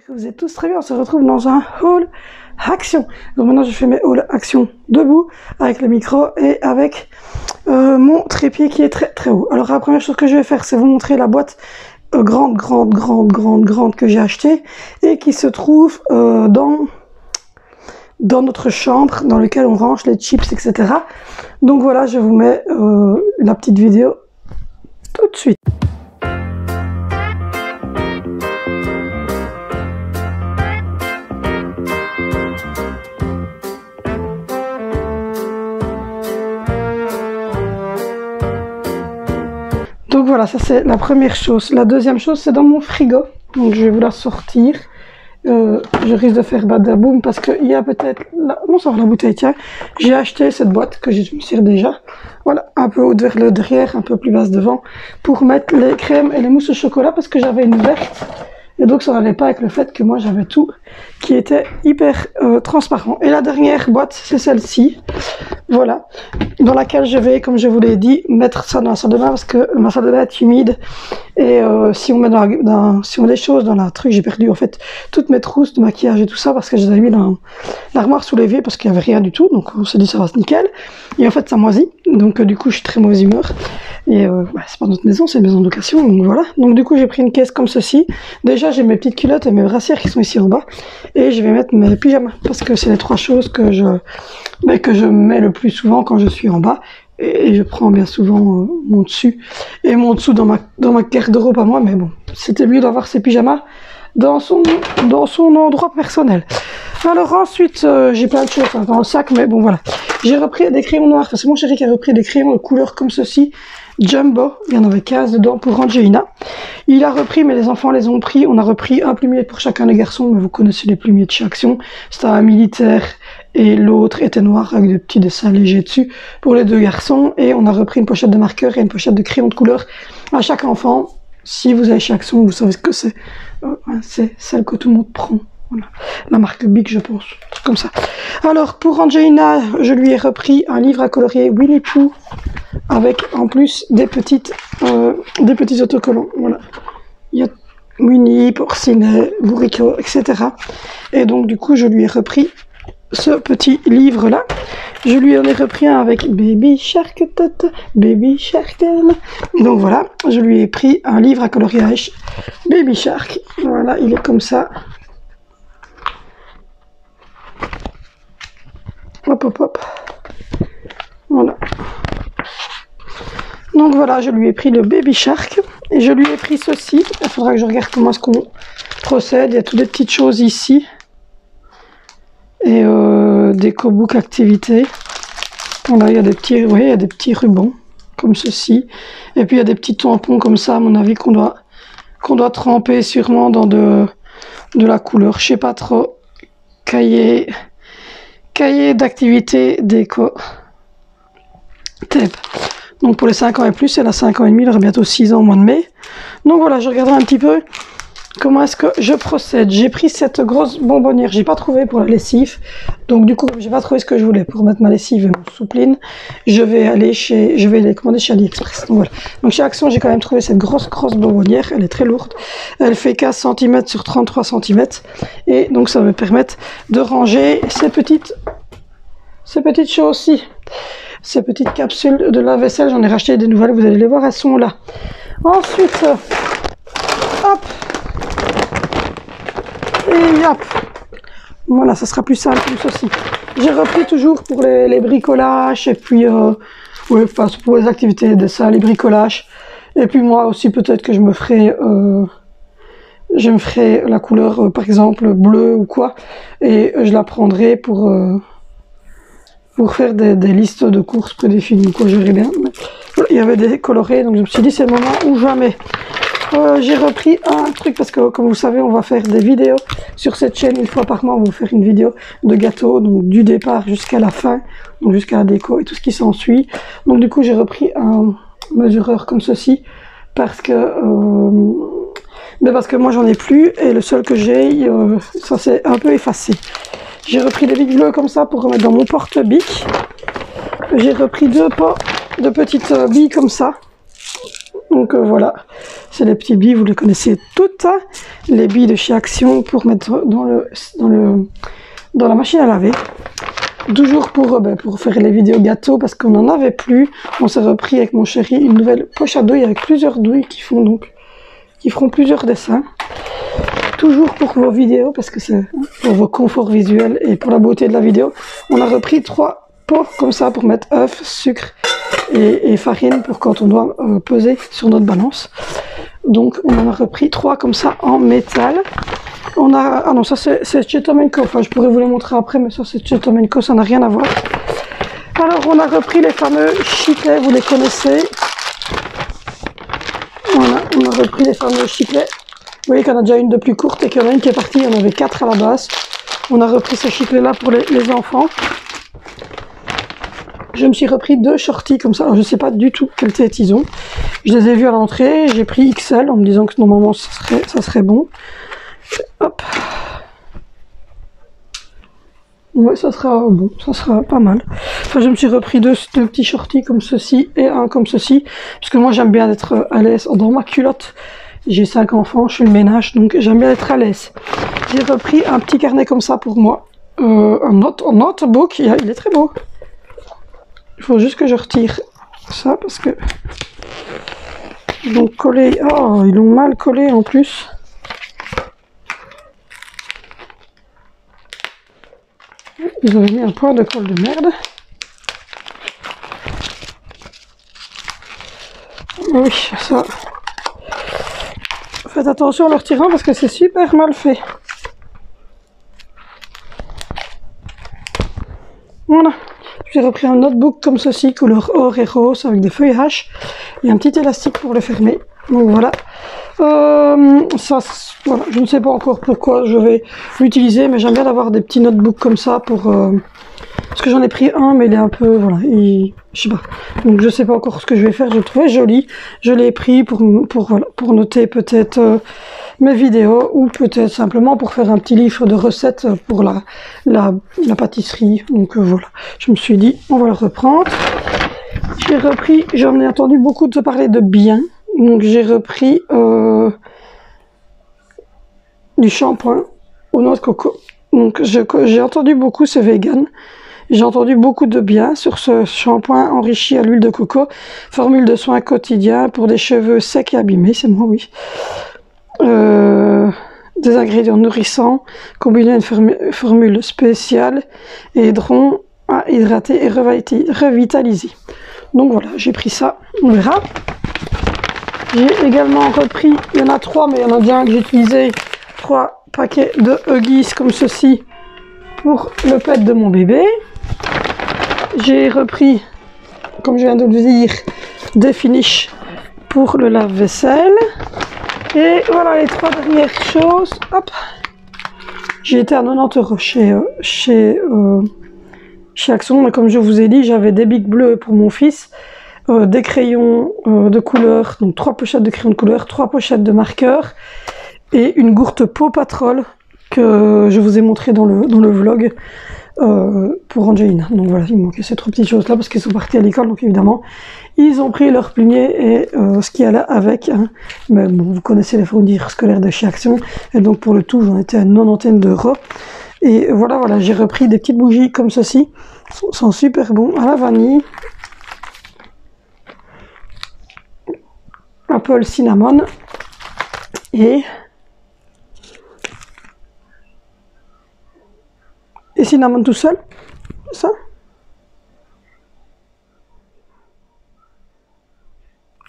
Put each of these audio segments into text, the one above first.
que vous êtes tous très bien, on se retrouve dans un haul action. Donc maintenant je fais mes haul action debout avec le micro et avec mon trépied qui est très haut. Alors la première chose que je vais faire c'est vous montrer la boîte grande que j'ai achetée et qui se trouve dans notre chambre dans laquelle on range les chips, etc. Donc voilà, je vous mets la petite vidéo tout de suite. Donc voilà, ça c'est la première chose. La deuxième chose, c'est dans mon frigo. Donc je vais vous la sortir. Je risque de faire badaboum parce qu'il y a peut-être... Non, ça va la bouteille, tiens. J'ai acheté cette boîte que je me sers déjà. Voilà, un peu haute vers le derrière, un peu plus basse devant. Pour mettre les crèmes et les mousses au chocolat parce que j'avais une verte. Et donc ça n'allait pas avec le fait que moi j'avais tout qui était hyper transparent. Et la dernière boîte, c'est celle-ci. Voilà, dans laquelle je vais, comme je vous l'ai dit, mettre ça dans la salle de bain parce que ma salle de bain est humide. Et si on met si on met des choses dans la truc, j'ai perdu en fait toutes mes trousses de maquillage et tout ça parce que je les avais mis dans l'armoire sous l'évier parce qu'il n'y avait rien du tout. Donc on s'est dit ça va se nickel. Et en fait ça moisit. Donc du coup je suis très mauvaise humeur. Et c'est pas notre maison, c'est une maison de location. Donc voilà. Donc du coup j'ai pris une caisse comme ceci. Déjà j'ai mes petites culottes et mes brassières qui sont ici en bas. Et je vais mettre mes pyjamas parce que c'est les trois choses que je mets le plus souvent quand je suis en bas. Et je prends bien souvent mon dessus et mon dessous dans ma garde-robe à moi, mais bon, c'était mieux d'avoir ces pyjamas dans son endroit personnel. Alors ensuite, j'ai plein de choses dans le sac, mais bon voilà. J'ai repris des crayons noirs, c'est mon chéri qui a repris des crayons de couleur comme ceci, Jumbo, il y en avait 15 dedans pour Angelina. Il a repris, mais les enfants les ont pris, on a repris un plumier pour chacun des garçons, mais vous connaissez les plumiers de chez Action, c'était un militaire, et l'autre était noir avec des petits dessins légers dessus pour les deux garçons. Et on a repris une pochette de marqueur et une pochette de crayon de couleur à chaque enfant. Si vous avez chez Action, vous savez ce que c'est. C'est celle que tout le monde prend. Voilà. La marque Bic, je pense. Un truc comme ça. Alors, pour Angelina, je lui ai repris un livre à colorier Winnie Pooh avec en plus des petits autocollants. Voilà. Il y a Winnie, Porcinet, Bourriquot, etc. Et donc, du coup, je lui ai repris ce petit livre là. Je lui en ai repris un avec Baby Shark Tata, Baby Shark. Donc voilà, je lui ai pris un livre à coloriage Baby Shark. Voilà, il est comme ça. Hop. Voilà. Donc voilà, je lui ai pris le Baby Shark et je lui ai pris ceci. Il faudra que je regarde comment est-ce qu'on procède. Il y a toutes les petites choses ici. Et des cobook activités. Voilà, il y a des petits, il y a des petits rubans comme ceci. Et puis il y a des petits tampons comme ça, à mon avis, qu'on doit tremper sûrement dans de la couleur. Je sais pas trop. Cahier d'activité déco. Tape. Donc pour les 5 ans et plus, elle a 5 ans et demi, elle aura bientôt 6 ans au mois de mai. Donc voilà, je regarderai un petit peu comment est-ce que je procède. J'ai pris cette grosse bonbonnière, j'ai pas trouvé pour la lessive. Donc du coup, j'ai pas trouvé ce que je voulais pour mettre ma lessive et mon soupline. Je vais les commander chez AliExpress. Donc voilà. Donc chez Action, j'ai quand même trouvé cette grosse bonbonnière. Elle est très lourde. Elle fait 15 cm sur 33 cm. Et donc ça va me permettre de ranger ces petites choses-ci. Ces petites capsules de lave-vaisselle, j'en ai racheté des nouvelles, vous allez les voir, elles sont là. Ensuite, hop. Et hop, voilà, ça sera plus simple comme ceci. J'ai repris toujours pour les bricolages et puis pour les activités de ça, les bricolages. Et puis moi aussi peut-être que je me ferai la couleur par exemple bleue ou quoi, et je la prendrai pour faire des listes de courses prédéfinies, quoi, je verrai bien. Mais, voilà, il y avait des colorés, donc je me suis dit c'est le moment ou jamais. J'ai repris un truc parce que comme vous savez on va faire des vidéos sur cette chaîne une fois par mois. On va faire une vidéo de gâteau, donc du départ jusqu'à la fin, donc jusqu'à la déco et tout ce qui s'ensuit. Donc du coup j'ai repris un mesureur comme ceci parce que moi j'en ai plus et le seul que j'ai ça s'est un peu effacé. J'ai repris des bics bleus comme ça pour remettre dans mon porte-bic. J'ai repris 2 pots de petites billes comme ça. Donc voilà, c'est les petits billes, vous les connaissez toutes, hein, les billes de chez Action pour mettre dans la machine à laver. Toujours pour faire les vidéos gâteaux parce qu'on n'en avait plus. On s'est repris avec mon chéri une nouvelle poche à douille avec plusieurs douilles qui feront plusieurs dessins. Toujours pour vos vidéos parce que c'est pour vos conforts visuels et pour la beauté de la vidéo. On a repris 3 pots comme ça pour mettre œufs, sucre et farine pour quand on doit peser sur notre balance. Donc on en a repris 3 comme ça en métal. On a... Ah non, ça c'est chez Tom & Co. Enfin, je pourrais vous les montrer après, mais ça c'est chez Tom & Co, ça n'a rien à voir. Alors, on a repris les fameux chiclets, vous les connaissez. Voilà, on a repris les fameux chiclets. Vous voyez qu'il y en a déjà une de plus courte et qu'il y en a une qui est partie, il y en avait 4 à la base. On a repris ces chiclets-là pour les enfants. Je me suis repris 2 shorties comme ça. Alors, je ne sais pas du tout quelle tête ils ont. Je les ai vus à l'entrée, j'ai pris XL en me disant que normalement ça serait bon. Hop. Ouais, ça sera bon, ça sera pas mal. Enfin, je me suis repris deux petits shorties comme ceci et un comme ceci. Parce que moi, j'aime bien être à l'aise dans ma culotte. J'ai 5 enfants, je suis le ménage, donc j'aime bien être à l'aise. J'ai repris un petit carnet comme ça pour moi. Un notebook, il est très beau. Il faut juste que je retire ça parce que... Ils l'ont collé. Oh, ils l'ont mal collé en plus. Ils ont mis un point de colle de merde. Oui, ça. Faites attention en leur tirant parce que c'est super mal fait. Voilà. J'ai repris un notebook comme ceci, couleur or et rose, avec des feuilles H et un petit élastique pour le fermer. Donc voilà. Ça, voilà. Je ne sais pas encore pourquoi je vais l'utiliser, mais j'aime bien d'avoir des petits notebooks comme ça pour... parce que j'en ai pris un, mais il est un peu... Voilà, je sais pas. Donc je sais pas encore ce que je vais faire. Je le trouvais joli. Je l'ai pris pour noter peut-être mes vidéos ou peut-être simplement pour faire un petit livre de recettes pour la pâtisserie. Donc voilà. Je me suis dit, on va le reprendre. J'ai repris... J'en ai entendu beaucoup de parler de bien. Donc j'ai repris du shampoing aux noix de coco. Donc j'ai entendu beaucoup, c'est vegan. J'ai entendu beaucoup de bien sur ce shampoing enrichi à l'huile de coco. Formule de soins quotidiens pour des cheveux secs et abîmés, c'est moi, oui. Des ingrédients nourrissants, combinés à une formule spéciale, aideront à hydrater et revitaliser. Donc voilà, j'ai pris ça, on verra. J'ai également repris, il y en a 3, mais il y en a déjà un que j'ai utilisé, 3 paquets de Huggies comme ceci pour le pet de mon bébé. J'ai repris, comme je viens de le dire, des finishes pour le lave-vaisselle. Et voilà les 3 dernières choses. Hop. J'ai été à 90 € chez Action, mais comme je vous ai dit, j'avais des bics bleus pour mon fils. Des crayons de couleur, donc 3 pochettes de crayons de couleur, 3 pochettes de marqueurs et une gourde Paw Patrol que je vous ai montré dans le vlog pour Angelina. Donc voilà, il me manquait ces 3 petites choses là parce qu'ils sont partis à l'école, donc évidemment ils ont pris leur plumier et ce qui allait avec, hein. Mais bon, vous connaissez les fournitures scolaires de chez Action et donc pour le tout j'en étais à 90 €. Et voilà, j'ai repris des petites bougies comme ceci, elles sont super bons à la vanille. Apple cinnamon et cinnamon tout seul, ça.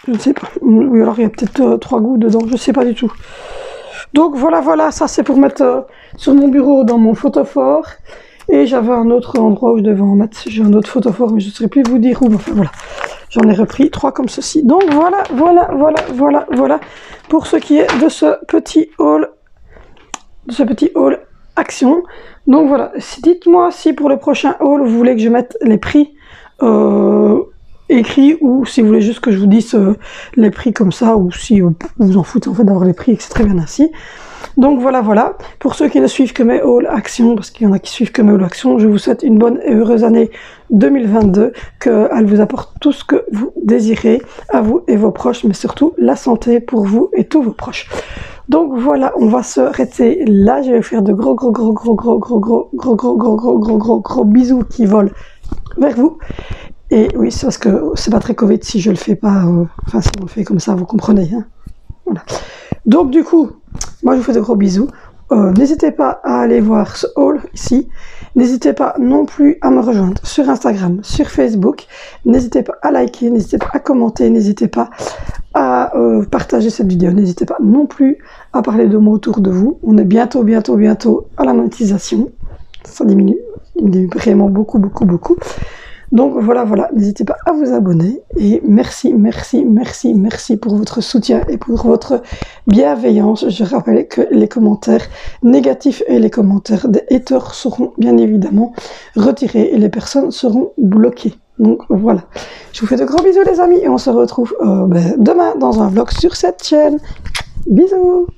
Je ne sais pas. Oui, alors il y a peut-être 3 goûts dedans, je ne sais pas du tout. Donc voilà, ça c'est pour mettre sur mon bureau dans mon photophore. Et j'avais un autre endroit où je devais en mettre. J'ai un autre photophore, mais je ne saurais plus vous dire où. Enfin voilà. J'en ai repris 3 comme ceci. Donc voilà pour ce qui est de ce petit haul, Action. Donc voilà, dites-moi si pour le prochain haul vous voulez que je mette les prix écrits ou si vous voulez juste que je vous dise les prix comme ça ou si vous en foutez en fait d'avoir les prix et que c'est très bien ainsi. Donc voilà, voilà. Pour ceux qui ne suivent que mes hauls actions, parce qu'il y en a qui suivent que mes hauls actions, je vous souhaite une bonne et heureuse année 2022, qu'elle vous apporte tout ce que vous désirez, à vous et vos proches, mais surtout la santé pour vous et tous vos proches. Donc voilà, on va se arrêter là. Je vais faire de gros bisous qui volent vers vous. Et oui, c'est parce que c'est pas très Covid si je le fais pas, enfin si on le fait comme ça, vous comprenez. Hein, voilà. Donc du coup, moi je vous fais de gros bisous. N'hésitez pas à aller voir ce haul ici. N'hésitez pas non plus à me rejoindre sur Instagram, sur Facebook. N'hésitez pas à liker, n'hésitez pas à commenter, n'hésitez pas à partager cette vidéo. N'hésitez pas non plus à parler de moi autour de vous. On est bientôt à la monétisation. Ça diminue vraiment beaucoup. Donc voilà, n'hésitez pas à vous abonner et merci pour votre soutien et pour votre bienveillance. Je rappelle que les commentaires négatifs et les commentaires des haters seront bien évidemment retirés et les personnes seront bloquées. Donc voilà, je vous fais de gros bisous les amis et on se retrouve demain dans un vlog sur cette chaîne. Bisous!